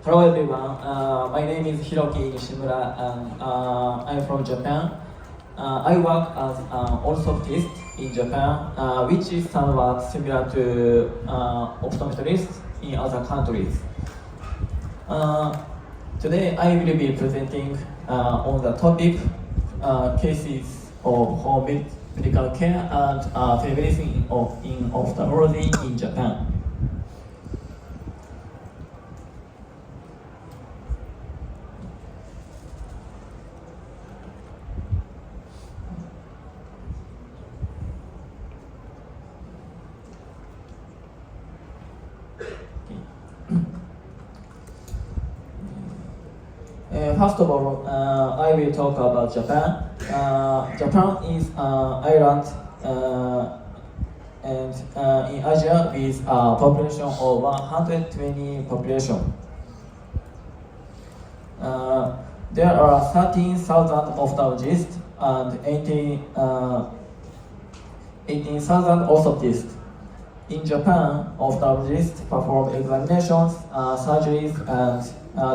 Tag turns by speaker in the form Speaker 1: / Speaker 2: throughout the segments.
Speaker 1: Hello everyone, my name is Hiroki Nishimura and I'm from Japan. I work as an orthoptist in Japan, which is somewhat similar to optometrists in other countries. Today I will be presenting on the topic cases of home medical care and telemedicine in ophthalmology in Japan. First of all, I will talk about Japan. Japan is an island and in Asia with a population of 120 population. There are 13,000 ophthalmologists and 18,000 orthoptists. In Japan, ophthalmologists perform examinations, surgeries, and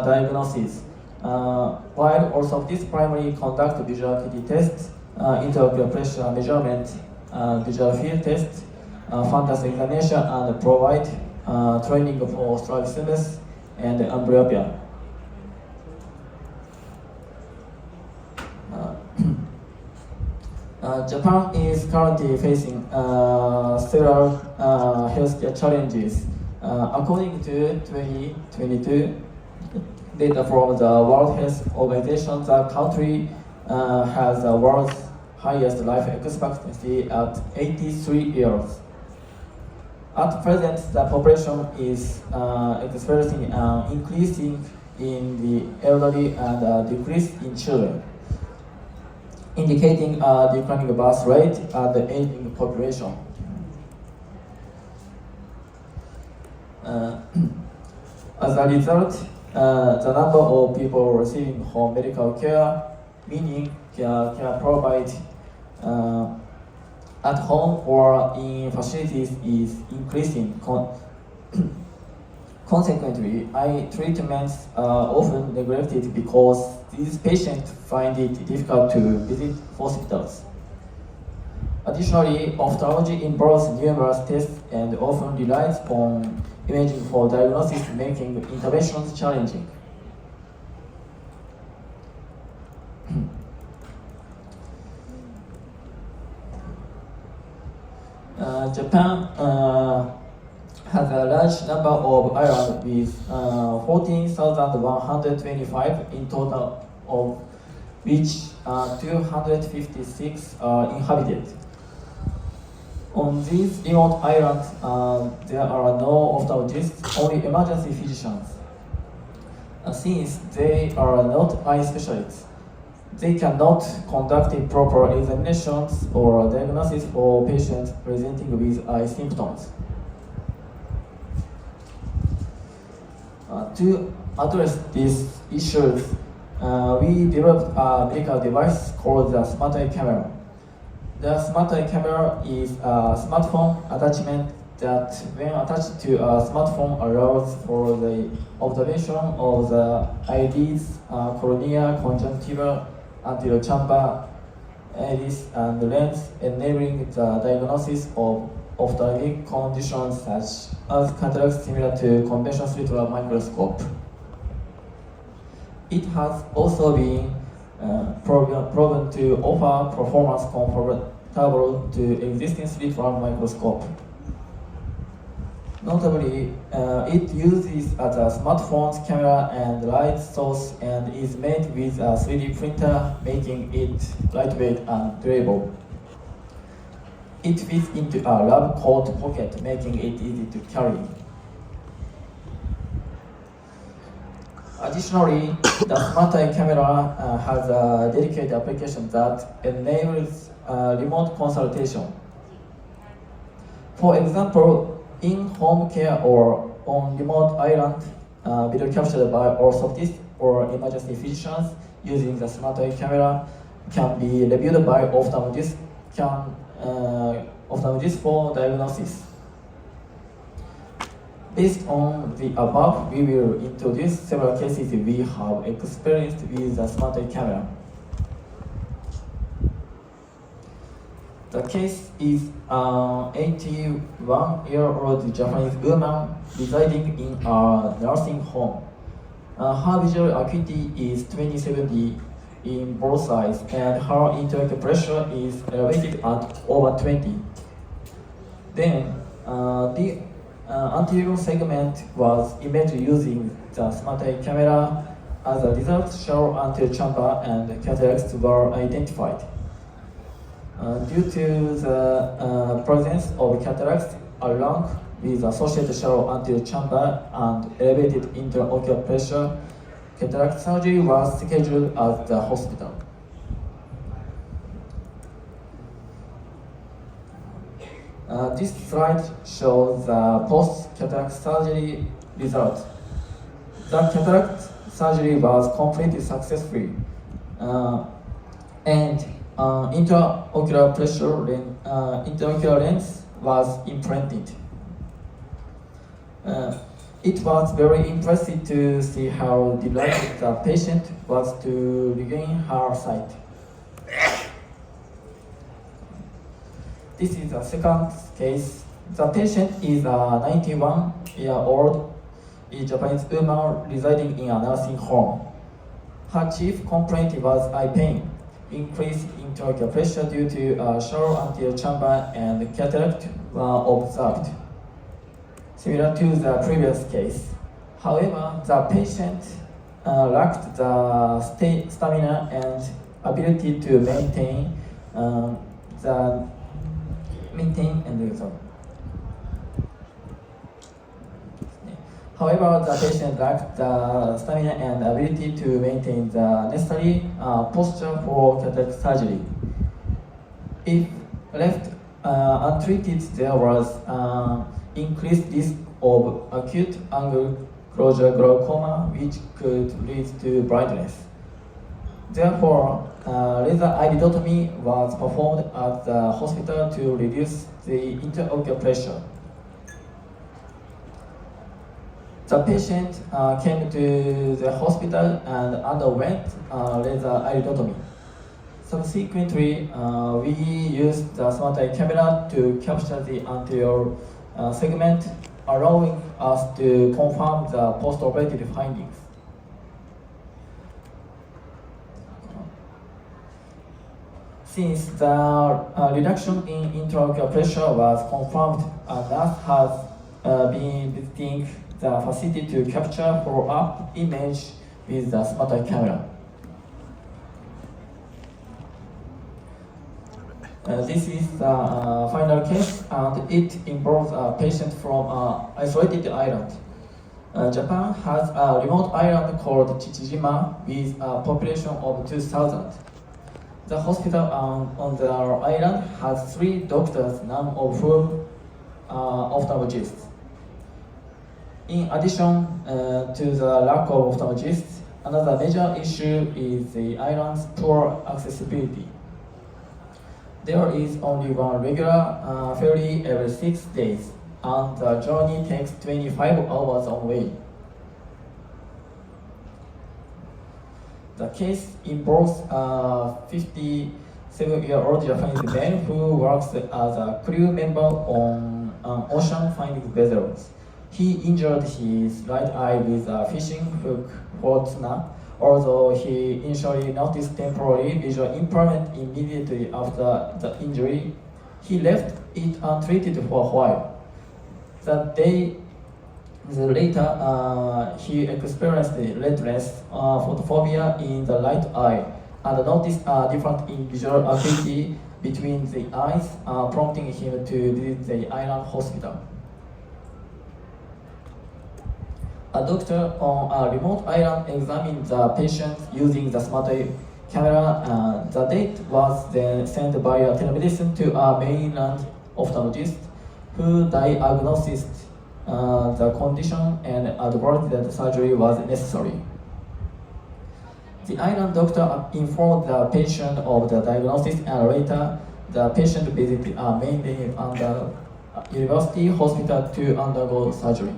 Speaker 1: diagnoses. While orthoptists primarily conduct visual acuity tests, intraocular pressure measurement, visual field tests, fundus examination, and provide training for strabismus and amblyopia. Japan is currently facing several healthcare challenges. According to 2022 data from the World Health Organization, the country has the world's highest life expectancy at 83 years. At present, the population is experiencing an increasing in the elderly and a decrease in children, indicating a declining birth rate and the aging population. As a result, the number of people receiving home medical care, meaning care provided at home or in facilities, is increasing. Consequently, eye treatments are often neglected because these patients find it difficult to visit hospitals. Additionally, ophthalmology involves numerous tests and often relies on imaging for diagnosis, making interventions challenging. Japan has a large number of islands with 14,125 in total, of which 256 are inhabited. On these remote islands, there are no ophthalmologists, only emergency physicians. Since they are not eye specialists, they cannot conduct proper examinations or diagnosis for patients presenting with eye symptoms. To address these issues, we developed a medical device called the Smart Eye Camera. The Smart Eye Camera is a smartphone attachment that, when attached to a smartphone, allows for the observation of the eyelids, cornea, conjunctiva, anterior chamber, iris, and lens, enabling the diagnosis of ophthalmic conditions such as cataracts similar to conventional slit lamp microscope. It has also been proven to offer performance comparable to existing slit lamp microscope. Notably, it uses a smartphone's camera and light source and is made with a 3D printer, making it lightweight and durable. It fits into a lab coat pocket, making it easy to carry. Additionally, the Smart Eye Camera has a dedicated application that enables remote consultation. For example, In home care or on remote island, video captured by orthoptists or emergency physicians using the smart eye camera can be reviewed by ophthalmologists for diagnosis. Based on the above, we will introduce several cases we have experienced with the smart eye camera. The case is an 81-year-old Japanese woman residing in a nursing home. Her visual acuity is 20/70 in both eyes, and her intraocular pressure is elevated at over 20. Then, the anterior segment was imaged using the smart eye camera. As a result, shallow anterior chamber and cataracts were identified. Due to the presence of cataracts along with associated shallow anterior chamber and elevated intraocular pressure, cataract surgery was scheduled at the hospital. This slide shows the post-cataract surgery result. The cataract surgery was completed successfully, and intraocular lens was implanted. It was very impressive to see how delighted the patient was to regain her sight. This is the second case. The patient is a 91-year-old Japanese woman residing in a nursing home. Her chief complaint was eye pain, increased intraocular pressure due to a shallow anterior chamber, and cataract were observed, similar to the previous case. However, the patient lacked the stamina and ability to maintain However, the patient lacked the stamina and ability to maintain the necessary posture for cataract surgery. If left untreated, there was increased risk of acute angle closure glaucoma, which could lead to blindness. Therefore, laser iridotomy was performed at the hospital to reduce the intraocular pressure. The patient came to the hospital and underwent laser iridotomy. Subsequently, we used the smart eye camera to capture the anterior segment, allowing us to confirm the post-operative findings. Since the reduction in intraocular pressure was confirmed, a nurse has been visiting the facility to capture follow-up image with the smart eye camera. This is the final case, and it involves a patient from an isolated island. Japan has a remote island called Chichijima with a population of 2,000. The hospital on the island has 3 doctors, none of whom are ophthalmologists. In addition to the lack of ophthalmologists, another major issue is the island's poor accessibility. There is only one regular ferry every 6 days, and the journey takes 25 hours on way. The case involves a 57-year-old Japanese man who works as a crew member on an ocean-finding vessel. He injured his right eye with a fishing hook for tuna, although he initially noticed temporary visual impairment immediately after the injury. He left it untreated for a while. Later, he experienced redness, photophobia in the right eye, and noticed a difference in visual acuity between the eyes, prompting him to visit the island hospital. A doctor on a remote island examined the patient using the smart eye camera, and the data was then sent via telemedicine to a mainland ophthalmologist, who diagnosed the condition and advised that surgery was necessary. The island doctor informed the patient of the diagnosis, and later the patient visited a mainly under university hospital to undergo surgery.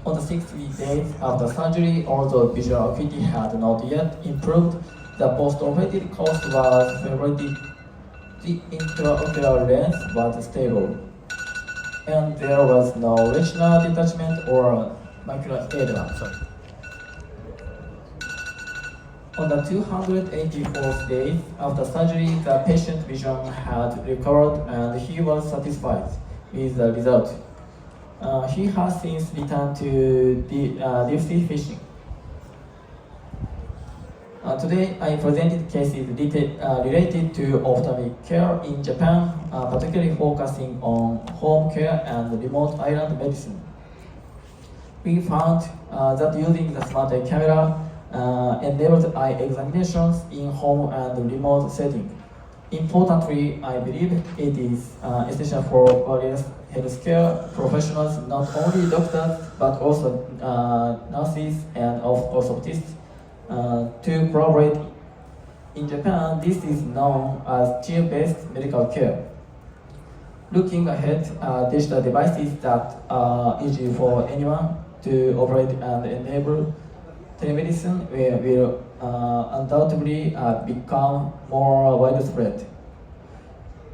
Speaker 1: On the 60 days after surgery, although visual acuity had not yet improved, the post-operative course was favored. The intraocular lens was stable, and there was no retinal detachment or macular edema. On the 284th day after surgery, the patient's vision had recovered and he was satisfied with the result. He has since returned to deep sea fishing. Today, I presented cases related to ophthalmic care in Japan, particularly focusing on home care and remote island medicine. We found that using the smart eye camera enabled eye examinations in home and remote setting. Importantly, I believe it is essential for various healthcare professionals, not only doctors, but also nurses and orthoptists, to collaborate. In Japan, this is known as team-based medical care. Looking ahead, digital devices that are easy for anyone to operate and enable telemedicine will undoubtedly become more widespread.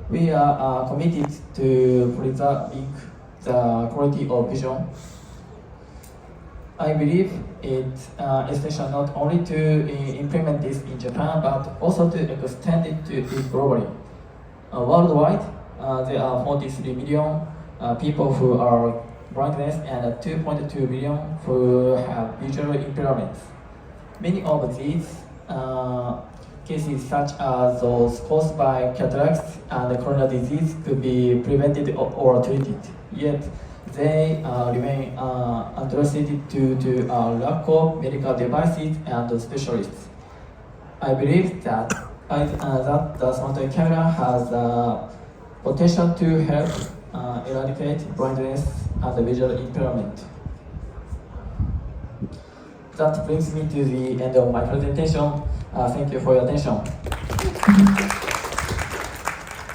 Speaker 1: We are committed to preserving the quality of vision. I believe it's essential not only to implement this in Japan, but also to extend it to it globally. Worldwide, there are 43 million people who are blindness and 2.2 billion who have visual impairments. Many of these cases, such as those caused by cataracts and corneal disease, could be prevented or treated. Yet, they remain unaddressed due to a lack of medical devices and specialists. I believe that the smart eye camera has the potential to help eradicate blindness and visual impairment. That brings me to the end of my presentation. Thank you for your attention.